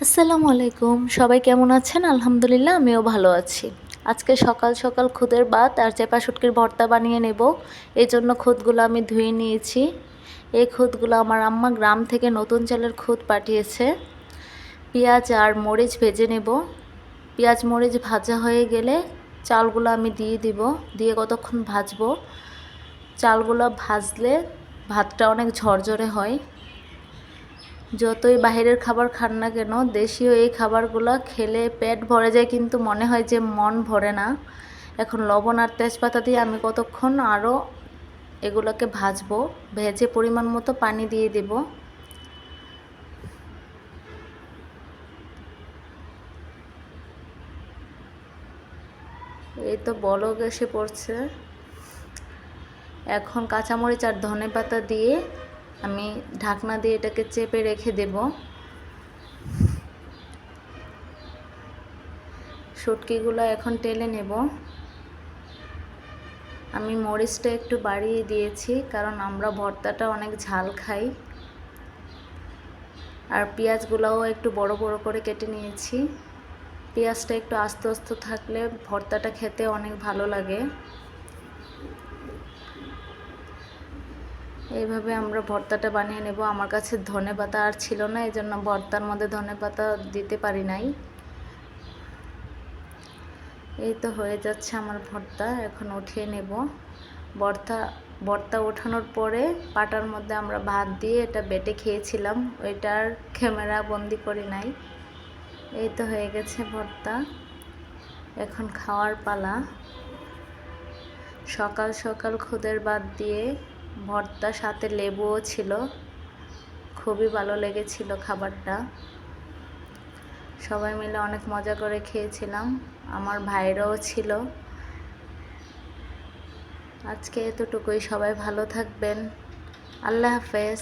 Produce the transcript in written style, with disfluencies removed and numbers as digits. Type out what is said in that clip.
আসসালামু আলাইকুম, সবাই কেমন আছেন? আলহামদুলিল্লাহ আমিও ভালো আছি। আজকে সকাল সকাল খুদের ভাত আর চেপা শুটকির ভর্তা বানিয়ে নেব। এই জন্য খুদগুলো আমি ধুয়ে নিয়েছি। এই খুদগুলো আমার আম্মা গ্রাম থেকে নতুন চালের খুদ পাঠিয়েছে। পেঁয়াজ আর মরিচ ভেজে নেব। পেঁয়াজ মরিচ ভাজা হয়ে গেলে চালগুলো আমি দিয়ে দিব। দিয়ে কতক্ষণ ভাজবো। চালগুলো ভাজলে ভাতটা অনেক ঝরঝরে হয়। যতই বাইরের খাবার খান না কেন, দেশীয় এই খাবারগুলো খেলে পেট ভরে যায়, কিন্তু মনে হয় যে মন ভরে না। এখন লবণ আর তেজপাতা দিয়ে আমি কতক্ষণ আরও এগুলোকে ভাজবো। ভেজে পরিমাণ মতো পানি দিয়ে দেব। এই তো বলক এসে পড়ছে। এখন কাঁচামরিচ আর ধনেপাতা দিয়ে আমি ঢাকনা দিয়ে এটাকে চেপে রেখে দেব। শুটকিগুলো এখন টেলে নেব। আমি মরিচটা একটু বাড়িয়ে দিয়েছি, কারণ আমরা ভর্তাটা অনেক ঝাল খাই। আর পেঁয়াজগুলোও একটু বড় বড় করে কেটে নিয়েছি। পেঁয়াজটা একটু আস্তে আস্তে থাকলে ভর্তাটা খেতে অনেক ভালো লাগে। এইভাবে আমরা ভর্তাটা বানিয়ে নেব। আমার কাছে ধনেপাতা আর ছিল না, এই জন্য ভর্তার মধ্যে ধনেপাতা দিতে পারি নাই। এই তো হয়ে যাচ্ছে আমার ভর্তা, এখন উঠিয়ে নেব। ভর্তা ওঠানোর পরে পাটার মধ্যে আমরা ভাত দিয়ে এটা বেটে খেয়েছিলাম, ওইটার ক্যামেরা বন্দি করি নাই। এই তো হয়ে গেছে ভর্তা, এখন খাওয়ার পালা। সকাল সকাল খুদের ভাত দিয়ে ভর্তা, সাথে লেবুও ছিল। খুবই ভালো লেগেছিল খাবারটা। সবাই মিলে অনেক মজা করে খেয়েছিলাম, আমার ভাইরাও ছিল। আজকে এতটুকুই, সবাই ভালো থাকবেন। আল্লাহ হাফেজ।